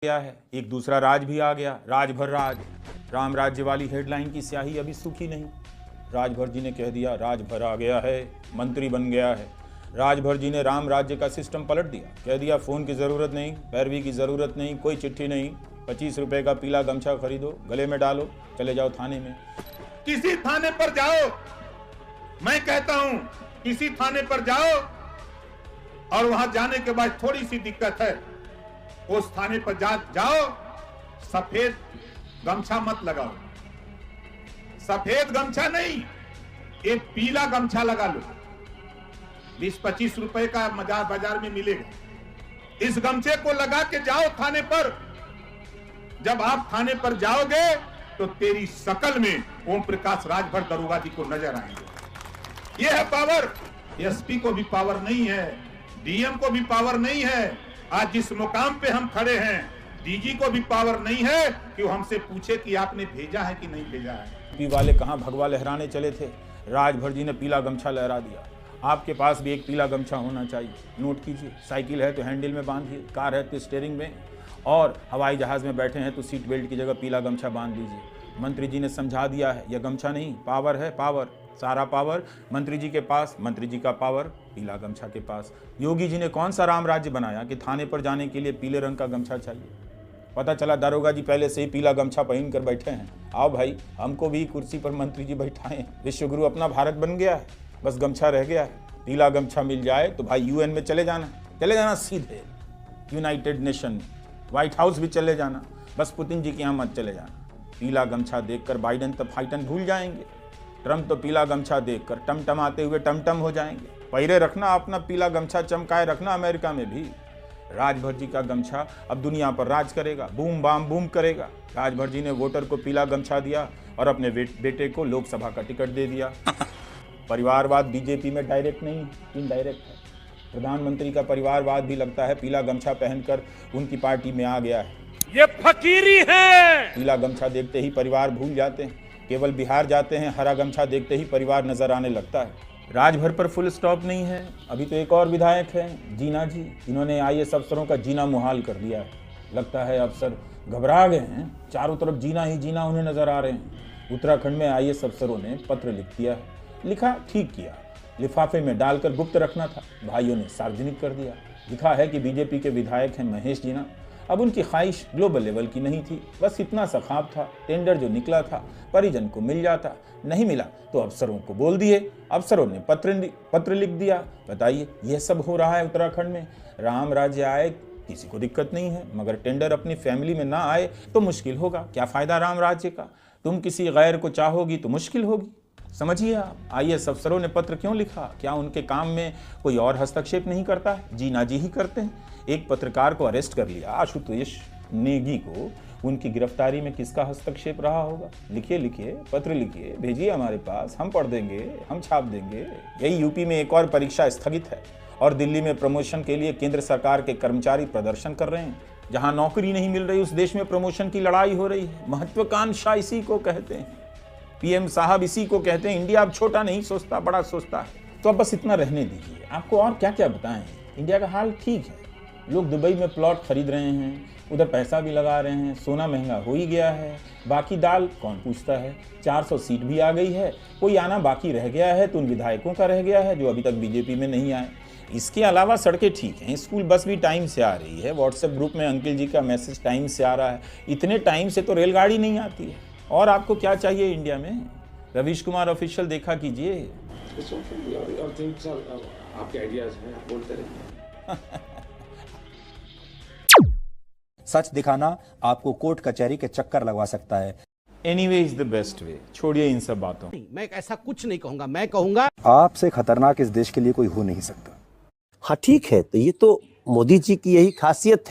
गया है, एक दूसरा राज भी आ गया, राज भर राज। राम राज्य वाली हेडलाइन की स्याही अभी सूखी नहीं। राजभर जी ने कह दिया राज भर आ गया है, मंत्री बन गया है। राजभर जी ने राम राज्य का सिस्टम पलट दिया, कह दिया फोन की ज़रूरत नहीं, पैरवी की ज़रूरत नहीं, कोई चिट्ठी नहीं, 25 रुपए का पीला गमछा खरीदो, गले में डालो, चले जाओ थाने में। किसी थाने पर जाओ, मैं कहता हूं किसी थाने पर जाओ और वहां जाने के बाद थोड़ी सी दिक्कत है, उस थाने पर जाओ, सफेद गमछा मत लगाओ, सफेद गमछा नहीं, एक पीला गमछा लगा लो, 20-25 रुपए का बाजार में मिलेगा। इस गमछे को लगा के जाओ थाने पर। जब आप थाने पर जाओगे तो तेरी शकल में ओम प्रकाश राजभर दरोगा जी को नजर आएंगे। यह है पावर। एसपी को भी पावर नहीं है, डीएम को भी पावर नहीं है। आज जिस मुकाम पे हम खड़े हैं, डीजी को भी पावर नहीं है कि वो हमसे पूछे कि आपने भेजा है कि नहीं भेजा है। यूपी वाले कहाँ भगवा लहराने चले थे, राजभर जी ने पीला गमछा लहरा दिया। आपके पास भी एक पीला गमछा होना चाहिए। नोट कीजिए, साइकिल है तो हैंडल में बांधिए, कार है तो स्टीयरिंग में, और हवाई जहाज में बैठे हैं तो सीट बेल्ट की जगह पीला गमछा बांध लीजिए। मंत्री जी ने समझा दिया है, यह गमछा नहीं, पावर है, पावर, सारा पावर मंत्री जी के पास, मंत्री जी का पावर पीला गमछा के पास। योगी जी ने कौन सा राम राज्य बनाया कि थाने पर जाने के लिए पीले रंग का गमछा चाहिए। पता चला दरोगा जी पहले से ही पीला गमछा पहन कर बैठे हैं। आओ भाई, हमको भी कुर्सी पर मंत्री जी बैठाएं। विश्वगुरु अपना भारत बन गया है, बस गमछा रह गया है। पीला गमछा मिल जाए तो भाई यूएन में चले जाना सीधे, यूनाइटेड नेशन, व्हाइट हाउस भी चले जाना, बस पुतिन जी के यहाँ मत चले जाना। पीला गमछा देखकर बाइडेन तो फाइटन भूल जाएंगे, ट्रम्प तो पीला गमछा देखकर टमटमाते हुए टमटम हो जाएंगे। पैरे रखना अपना पीला गमछा, चमकाए रखना अमेरिका में भी। राजभर जी का गमछा अब दुनिया पर राज करेगा, बूम बाम बूम करेगा। राजभर जी ने वोटर को पीला गमछा दिया और अपने बेटे को लोकसभा का टिकट दे दिया। परिवारवाद बीजेपी में डायरेक्ट नहीं, इनडायरेक्ट है। प्रधानमंत्री का परिवारवाद भी लगता है पीला गमछा पहनकर उनकी पार्टी में आ गया है। ये फकीरी है। पीला गमछा देखते ही परिवार भूल जाते हैं, केवल बिहार जाते हैं, हरा गमछा देखते ही परिवार नजर आने लगता है। राजभर पर फुल स्टॉप नहीं है, अभी तो एक और विधायक हैं, जीना जी, जिन्होंने आईएएस अफसरों का जीना मुहाल कर दिया है। लगता है अफसर घबरा गए हैं, चारों तरफ जीना ही जीना उन्हें नजर आ रहे हैं। उत्तराखंड में आईएएस अफसरों ने पत्र लिख दिया है। लिखा ठीक किया, लिफाफे में डालकर गुप्त रखना था, भाइयों ने सार्वजनिक कर दिया। लिखा है कि बीजेपी के विधायक हैं महेश जीना। अब उनकी ख्वाहिश ग्लोबल लेवल की नहीं थी, बस इतना सा ख्वाब था, टेंडर जो निकला था परिजन को मिल जाता, नहीं मिला तो अफसरों को बोल दिए, अफसरों ने पत्र लिख दिया। बताइए, यह सब हो रहा है उत्तराखंड में। राम राज्य आए किसी को दिक्कत नहीं है, मगर टेंडर अपनी फैमिली में ना आए तो मुश्किल होगा। क्या फायदा राम राज्य का? तुम किसी गैर को चाहोगी तो मुश्किल होगी। समझिए आप, आईएएस अफसरों ने पत्र क्यों लिखा? क्या उनके काम में कोई और हस्तक्षेप नहीं करता है? जीना जी ही करते हैं। एक पत्रकार को अरेस्ट कर लिया, आशुतोष नेगी को, उनकी गिरफ्तारी में किसका हस्तक्षेप रहा होगा? लिखिए, पत्र लिखिए, भेजिए हमारे पास, हम पढ़ देंगे, हम छाप देंगे। यही यूपी में एक और परीक्षा स्थगित है और दिल्ली में प्रमोशन के लिए केंद्र सरकार के कर्मचारी प्रदर्शन कर रहे हैं। जहां नौकरी नहीं मिल रही उस देश में प्रमोशन की लड़ाई हो रही है। महत्वाकांक्षा इसी को कहते हैं, पीएम साहब इसी को कहते हैं। इंडिया अब छोटा नहीं सोचता, बड़ा सोचता है। तो अब बस इतना रहने दीजिए, आपको और क्या क्या बताएं। इंडिया का हाल ठीक है, लोग दुबई में प्लॉट खरीद रहे हैं, उधर पैसा भी लगा रहे हैं, सोना महंगा हो ही गया है, बाकी दाल कौन पूछता है। 400 सीट भी आ गई है, कोई आना बाकी रह गया है तो उन विधायकों का रह गया है जो अभी तक बीजेपी में नहीं आए। इसके अलावा सड़कें ठीक हैं, स्कूल बस भी टाइम से आ रही है, व्हाट्सएप ग्रुप में अंकिल जी का मैसेज टाइम से आ रहा है। इतने टाइम से तो रेलगाड़ी नहीं आती है। और आपको क्या चाहिए इंडिया में? रवीश कुमार ऑफिशियल देखा कीजिए। आपके आइडियाज हैं, बोलते रहिए। सच दिखाना आपको कोर्ट कचहरी के चक्कर लगवा सकता है। Anyway is the best way. छोड़िए इन सब बातों। मैं ऐसा कुछ नहीं कहूंगा, मैं कहूंगा आपसे खतरनाक इस देश के लिए कोई हो नहीं सकता। हाँ ठीक है, तो ये तो मोदी जी की यही खासियत है।